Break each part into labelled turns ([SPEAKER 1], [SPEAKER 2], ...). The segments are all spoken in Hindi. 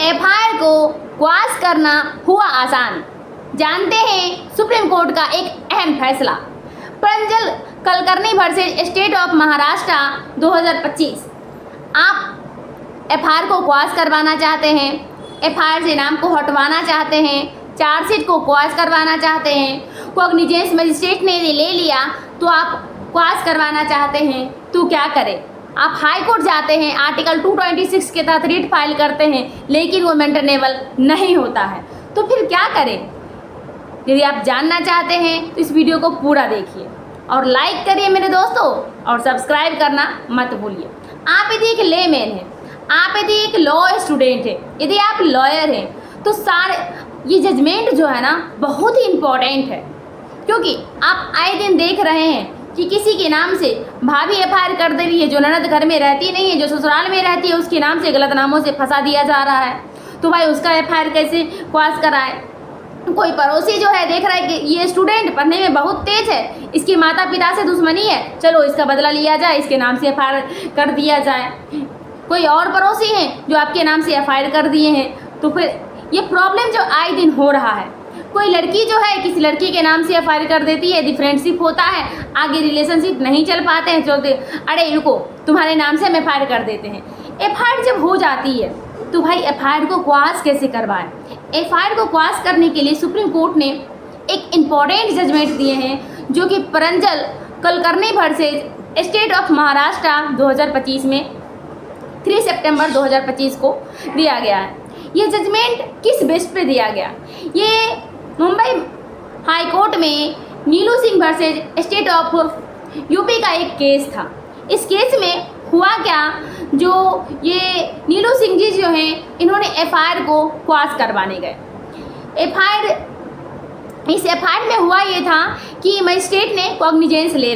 [SPEAKER 1] एफआईआर को क्वाश करना हुआ आसान। जानते हैं सुप्रीम कोर्ट का एक अहम फैसला, Pranjal Kulkarni versus state of Maharashtra 2025। आप एफआईआर को क्वाश करवाना चाहते हैं, एफआईआर से नाम को हटवाना चाहते हैं, चार्जशीट को क्वाश करवाना चाहते हैं, कॉग्निजेंस मजिस्ट्रेट ने ले लिया तो आप क्वाश करवाना चाहते हैं, तो क्या करें? आप हाई कोर्ट जाते हैं, आर्टिकल 226 के तहत रिट फाइल करते हैं, लेकिन वो मेंटेनेबल नहीं होता है, तो फिर क्या करें? यदि आप जानना चाहते हैं तो इस वीडियो को पूरा देखिए और लाइक करिए मेरे दोस्तों, और सब्सक्राइब करना मत भूलिए। आप यदि एक लेमैन हैं, आप यदि एक लॉ स्टूडेंट हैं, यदि आप लॉयर हैं, तो ये जजमेंट जो है ना बहुत ही इम्पोर्टेंट है, क्योंकि आप आए दिन देख रहे हैं कि किसी के नाम से भाभी एफआईआर कर दे रही है, जो ननद घर में रहती नहीं है, जो ससुराल में रहती है, उसके नाम से गलत नामों से फंसा दिया जा रहा है। तो भाई उसका एफआईआर कैसे क्वाश कराए? कोई पड़ोसी जो है देख रहा है कि ये स्टूडेंट पढ़ने में बहुत तेज है, इसके माता पिता से दुश्मनी है, चलो इसका बदला लिया जाए, इसके नाम से एफआईआर कर दिया जाए। कोई और पड़ोसी हैं जो आपके नाम से एफआईआर कर दिए हैं, तो फिर ये प्रॉब्लम जो आए दिन हो रहा है। कोई लड़की जो है किसी लड़की के नाम से एफआईआर कर देती है, यदि फ्रेंडशिप होता है, आगे रिलेशनशिप नहीं चल पाते हैं, चलते अरे रुको तुम्हारे नाम से हम एफआईआर कर देते हैं। एफआईआर जब हो जाती है तो भाई एफआईआर को क्वाश कैसे करवाएं? एफआईआर को क्वाश करने के लिए सुप्रीम कोर्ट ने एक इम्पॉर्टेंट जजमेंट दिए हैं, जो कि Pranjal Kulkarni versus state of Maharashtra 2025 में 3 सितंबर 2025 को दिया गया है। ये जजमेंट किस बेस पे दिया गया? ये मुंबई हाई कोर्ट में Neelu Singh versus state of UP का एक केस था। इस केस में हुआ क्या, जो ये नीलू सिंह जी जो हैं, इन्होंने एफआईआर को क्वाश करवाने गए। इस एफआईआर में हुआ ये था कि मजिस्ट्रेट ने कॉग्निजेंस ले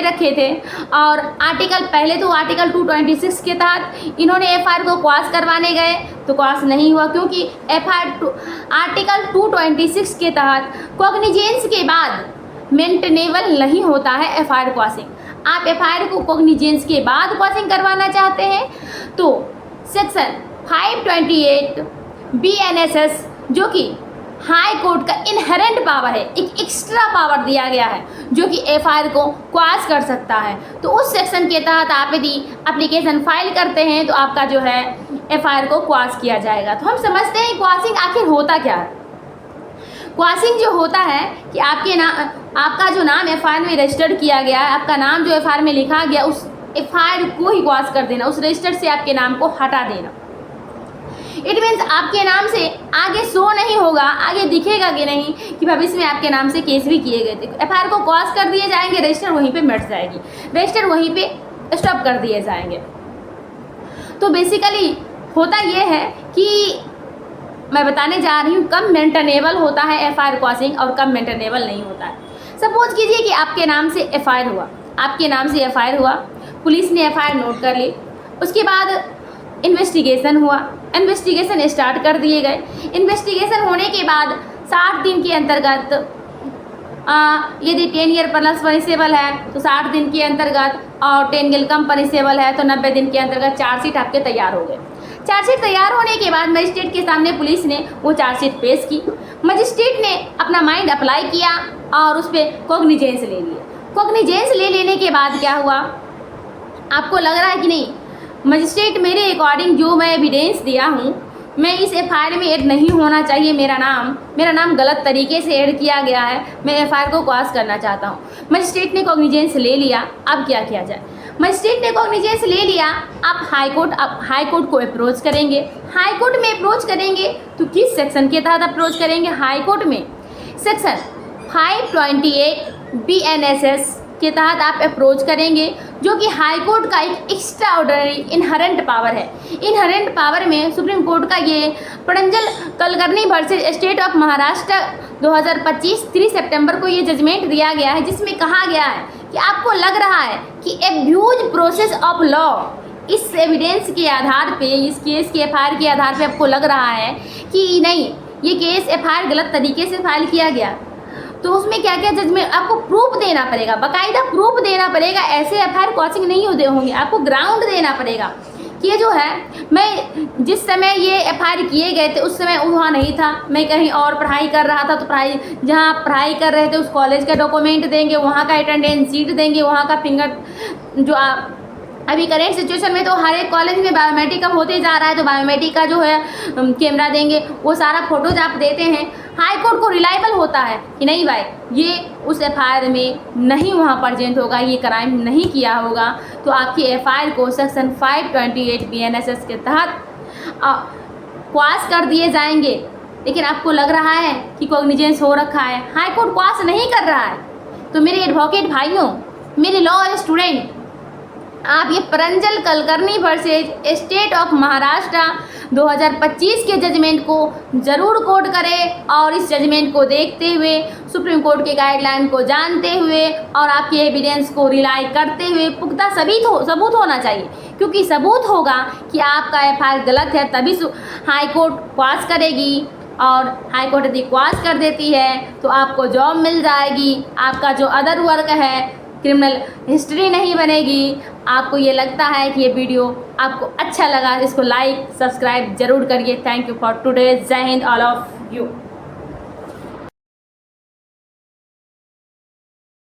[SPEAKER 1] रखे थे, और पहले तो आर्टिकल 226 के तहत इन्होंने एफआईआर को क्वाश करवाने गए तो क्वाश नहीं हुआ, क्योंकि आर्टिकल 226 के तहत कॉग्निजेंस के बाद मेंटेनेबल नहीं होता है एफआईआर क्वाशिंग। आप एफआईआर को कॉग्निजेंस के बाद क्वाशिंग करवाना चाहते हैं तो सेक्शन 528 BNSS, जो कि हाई कोर्ट का इनहेरेंट पावर है, एक एक्स्ट्रा पावर दिया गया है जो कि एफआईआर को क्वाश कर सकता है। तो उस सेक्शन के तहत आप यदि एप्लीकेशन फाइल करते हैं तो आपका जो है एफआईआर को क्वाश किया जाएगा। तो हम समझते हैं क्वाशिंग आखिर होता क्या है। क्वाशिंग जो होता है कि आपका जो नाम एफआईआर में रजिस्टर्ड किया गया है, आपका नाम जो एफआईआर में लिखा गया, उस एफआईआर को ही क्वाश कर देना, उस रजिस्टर से आपके नाम को हटा देना। इट मीन्स आपके नाम से आगे शो नहीं होगा, आगे दिखेगा कि नहीं कि भविष्य में आपके नाम से केस भी किए गए थे। एफआईआर को क्वाश कर दिए जाएंगे, रजिस्टर वहीं पे मिट जाएगी, रजिस्टर वहीं पे स्टॉप कर दिए जाएंगे। तो बेसिकली होता ये है कि मैं बताने जा रही हूँ कब मेंटेनेबल होता है एफआईआर क्वाशिंग और कब मेंटेनेबल नहीं होता है। सपोज कीजिए कि आपके नाम से एफआईआर हुआ, पुलिस ने एफआईआर नोट कर ली, उसके बाद इन्वेस्टिगेशन हुआ, इन्वेस्टिगेशन स्टार्ट कर दिए गए। इन्वेस्टिगेशन होने के बाद 60 दिन के अंतर्गत यदि 10 ईयर प्लस पनिशेबल है तो 60 दिन के अंतर्गत, और 10 ईयर कम पनिशेबल है तो 90 दिन के अंतर्गत चार्जशीट आपके तैयार हो गए। चार्जशीट तैयार होने के बाद मजिस्ट्रेट के सामने पुलिस ने वो चार्जशीट पेश की। मजिस्ट्रेट ने अपना माइंड अप्लाई किया और उस पर कॉग्निजेंस ले लिया। कॉग्निजेंस ले लेने के बाद क्या हुआ, आपको लग रहा है कि नहीं मजिस्ट्रेट मेरे अकॉर्डिंग जो मैं एविडेंस दिया हूँ, मैं इस एफआईआर में ऐड नहीं होना चाहिए, मेरा नाम गलत तरीके से ऐड किया गया है, मैं एफआईआर को क्वाश करना चाहता हूँ। मजिस्ट्रेट ने कॉग्निजेंस ले लिया, अब क्या किया जाए? मजिस्ट्रेट ने कॉग्निजेंस ले लिया, आप हाई कोर्ट को अप्रोच करेंगे। हाई कोर्ट में अप्रोच करेंगे तो किस सेक्शन के तहत अप्रोच करेंगे? हाई कोर्ट में सेक्शन 528 BNSS के तहत आप अप्रोच करेंगे, जो कि हाई कोर्ट का एक एक्स्ट्रा ऑर्डिनरी इनहेरेंट पावर है। इनहेरेंट पावर में सुप्रीम कोर्ट का ये Pranjal Kulkarni versus state of Maharashtra 2025 3 सितंबर को ये जजमेंट दिया गया है, जिसमें कहा गया है कि आपको लग रहा है कि एब्यूज प्रोसेस ऑफ लॉ, इस एविडेंस के आधार पे, इस केस के एफआईआर के आधार पे आपको लग रहा है कि नहीं ये केस एफआईआर गलत तरीके से फाइल किया गया, तो उसमें क्या क्या जजमेंट आपको प्रूफ देना पड़ेगा, बाकायदा प्रूफ देना पड़ेगा। ऐसे एफआईआर क्वाशिंग नहीं होंगे, आपको ग्राउंड देना पड़ेगा कि ये जो है, मैं जिस समय ये FIR किए गए थे उस समय वहाँ नहीं था, मैं कहीं और पढ़ाई कर रहा था। तो जहाँ पढ़ाई कर रहे थे उस कॉलेज का डॉक्यूमेंट देंगे, वहाँ का अटेंडेंस शीट देंगे, वहाँ का फिंगर जो आप अभी करेंट सिचुएशन में तो हर एक कॉलेज में बायोमेट्रिक का होते जा रहा है, तो बायोमेट्रिक का जो है कैमरा देंगे, वो सारा फोटोज आप देते हैं। हाई कोर्ट को रिलायबल होता है कि नहीं भाई ये उस FIR में नहीं वहाँ प्रेजेंट होगा, ये क्राइम नहीं किया होगा, तो आपकी FIR को सेक्शन 528 BNSS के तहत क्वाश कर दिए जाएंगे। लेकिन आपको लग रहा है कि कॉग्निजेंस हो रखा है, हाई कोर्ट क्वाश नहीं कर रहा है। तो मेरे एडवोकेट भाइयों, मेरे लॉ स्टूडेंट, आप ये परंजल कलकर्नी वर्सेज स्टेट ऑफ महाराष्ट्र 2025 के जजमेंट को ज़रूर कोट करें, और इस जजमेंट को देखते हुए, सुप्रीम कोर्ट के गाइडलाइन को जानते हुए और आपके एविडेंस को रिलाई करते हुए पुख्ता सबूत होना चाहिए, क्योंकि सबूत होगा कि आपका FIR गलत है तभी हाई कोर्ट पास करेगी, और हाई कोर्ट यदि क्वाश कर देती है तो आपको जॉब मिल जाएगी, आपका जो अदर वर्क है क्रिमिनल हिस्ट्री नहीं बनेगी। आपको ये लगता है कि ये वीडियो आपको अच्छा लगा, इसको लाइक सब्सक्राइब जरूर करिए। Thank you for today. जय हिंद ऑल ऑफ यू।